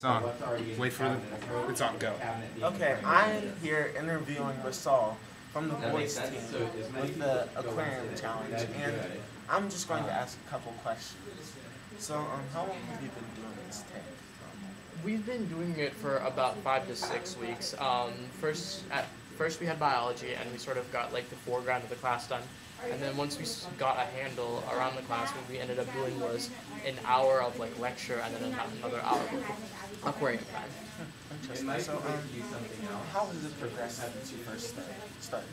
It's on. Wait for it. It's on. Go. Okay, I'm here interviewing Rasel from the boys team with the Aquarium Challenge, and I'm just going to ask a couple questions. So, how long have you been doing this tank? We've been doing it for about 5 to 6 weeks. First we had biology, and we sort of got like the foreground of the class done. And then once we got a handle around the class, what we ended up doing was an hour of like lecture and then another hour of aquarium time. Interesting. So, how has it progressed since you first started?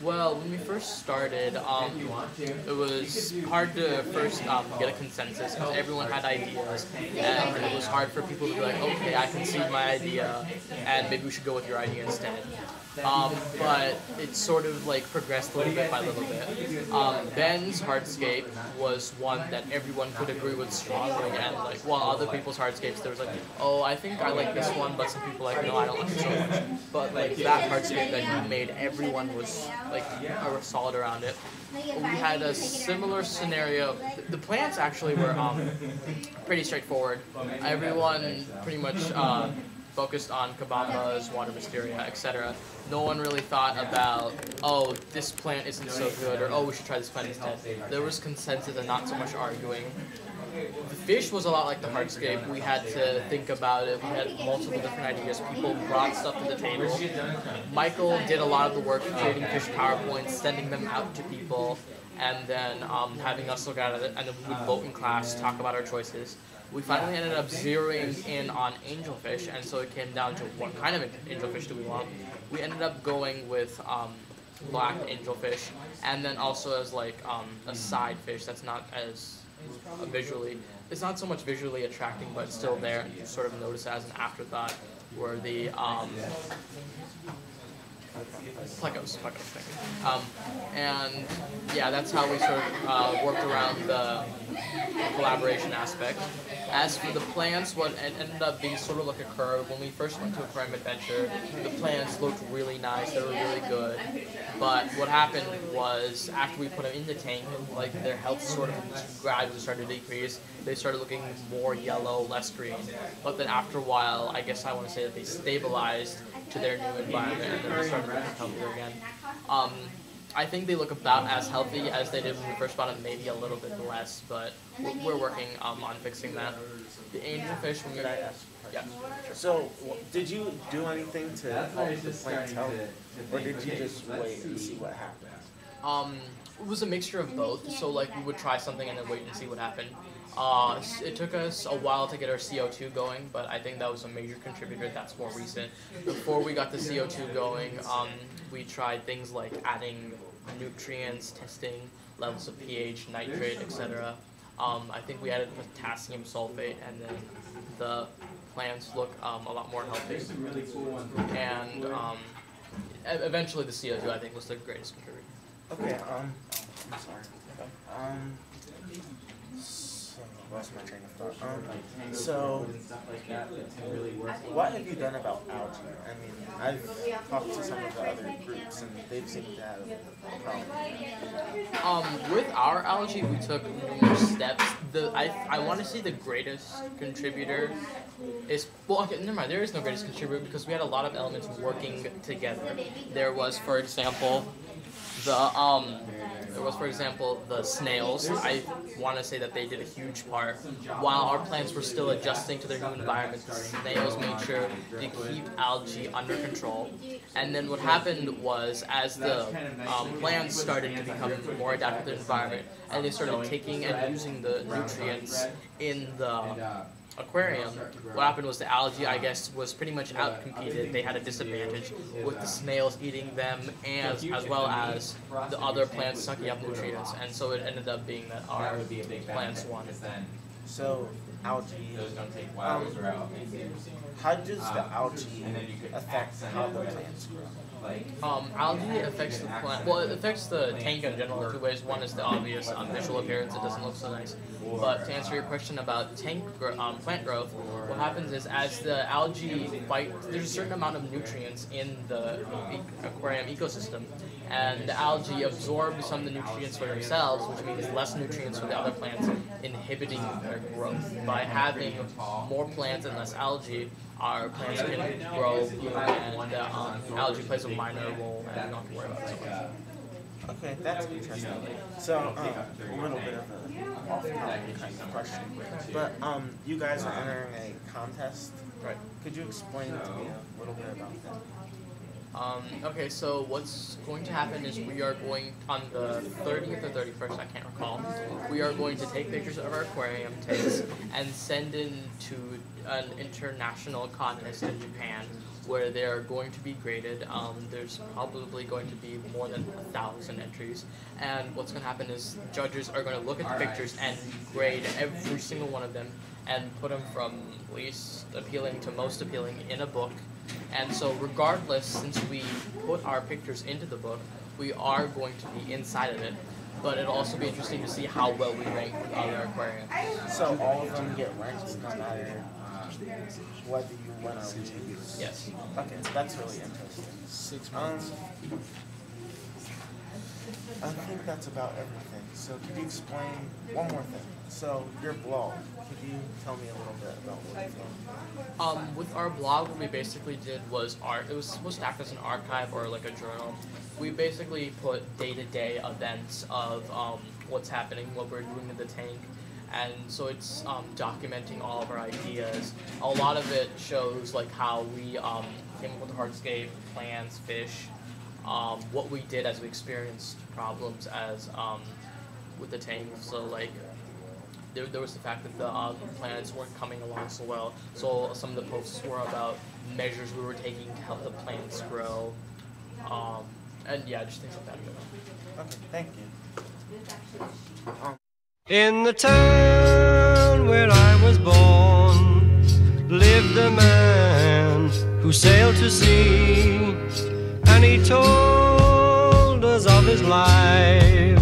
Well, when we first started, it was hard to first get a consensus because everyone had ideas, and it was hard for people to be like, okay, I concede my idea, and maybe we should go with your idea instead. But it sort of like progressed little bit by little bit. Ben's hardscape was one that everyone could agree with strongly, and like while other people's hardscapes there was like, oh, I think I like this one, but some people like, no, I don't like it so much. But like that hardscape that he made, everyone was like solid around it. We had a similar scenario. The plants actually were pretty straightforward. Everyone pretty much focused on kabambas, water mysteria, etc. No one really thought about, oh, this plant isn't so good, or oh, we should try this plant instead. There was consensus and not so much arguing. The fish was a lot like the hardscape. We had to think about it. We had multiple different ideas. People brought stuff to the table. Michael did a lot of the work creating fish PowerPoints, sending them out to people, and then having us look at it, and then we would vote in class, talk about our choices. We finally ended up zeroing in on angelfish, and so it came down to what kind of angelfish do we want. We ended up going with black angelfish, and then also as like a side fish that's not as it's not so much visually attracting, but still there, and you sort of notice it as an afterthought, were the plecos thing. And yeah, that's how we sort of worked around the collaboration aspect. As for the plants, what ended up being sort of like a curve, when we first went to Aquarium Adventure, the plants looked really nice, they were really good. But what happened was, after we put them in the tank, like their health sort of gradually started to decrease. They started looking more yellow, less green. But then after a while, I guess I want to say that they stabilized to their new environment, and then they started looking healthier again. I think they look about as healthy as they did when we first bought them, maybe a little bit less, but we're working on fixing that. The angelfish, when we... Yeah. So, did you do anything to help the plants help, or did you just wait and see what happened? It was a mixture of both, so like we would try something and then wait and see what happened. It took us a while to get our CO2 going, but I think that was a major contributor. That's more recent. Before we got the CO2 going, we tried things like adding nutrients, testing levels of pH, nitrate, etc. I think we added potassium sulfate, and then the plants look a lot more healthy. And eventually the CO2, I think, was the greatest contributor. Okay, I'm sorry. Lost my train of thought. So, what have you done about algae? I mean, I've talked to some of the other groups, and they've seemed to have a problem. With our algae, we took numerous steps. I want to say the greatest contributor is, well, okay, never mind. There is no greatest contributor because we had a lot of elements working together. There was, for example, the snails. I want to say that they did a huge part. While our plants were still adjusting to their new environment, the snails made sure to keep algae under control. And then what happened was, as the plants started to become more adapted to the environment, and they started taking and using the nutrients in the aquarium, what happened was the algae, I guess, was pretty much outcompeted. They had a disadvantage with the snails eating them, and as well as the other plants sucking up nutrients, and so it ended up being that our plants won. So, algae, how does the algae affect how the plants grow? Algae affects the plant. Well, it affects the tank in general in two ways. One is the obvious visual appearance; it doesn't look so nice. But to answer your question about plant growth, what happens is, as the algae fight, there's a certain amount of nutrients in the aquarium ecosystem, and the algae absorb some of the nutrients for themselves, which means less nutrients for the other plants, inhibiting their growth. By having more plants and less algae, our plants can grow, and algae plays a minor role, and we don't have to worry about it so much. Okay, that's interesting. So, a little bit of an off-topic kind of question, but you guys are entering a contest, right? Could you explain to me a little bit about that? Okay, so what's going to happen is we are going, on the 30th or 31st, I can't recall, we are going to take pictures of our aquarium tanks and send in to an international contest in Japan where they are going to be graded. There's probably going to be more than 1,000 entries, and what's going to happen is judges are going to look at the pictures and grade every single one of them and put them from least appealing to most appealing in a book. And so regardless, since we put our pictures into the book, we are going to be inside of it, but it'll also be interesting to see how well we rank with other aquariums. So all of them get ranked no matter whether you win or lose? Yes. Okay, that's really interesting. 6 months. I think that's about everything. So could you explain one more thing? So your blog, could you tell me a little bit about what it's doing? With our blog, what we basically did was it was supposed to act as an archive or like a journal. We basically put day-to-day events of what's happening, what we're doing in the tank, and so it's documenting all of our ideas. A lot of it shows like how we came up with the hardscape, plants, fish, what we did as we experienced problems as with the tank. So like there was the fact that the plants weren't coming along so well. So some of the posts were about measures we were taking to help the plants grow. And yeah, just things like that. Okay, thank you. In the town where I was born lived a man who sailed to sea, and he told us of his life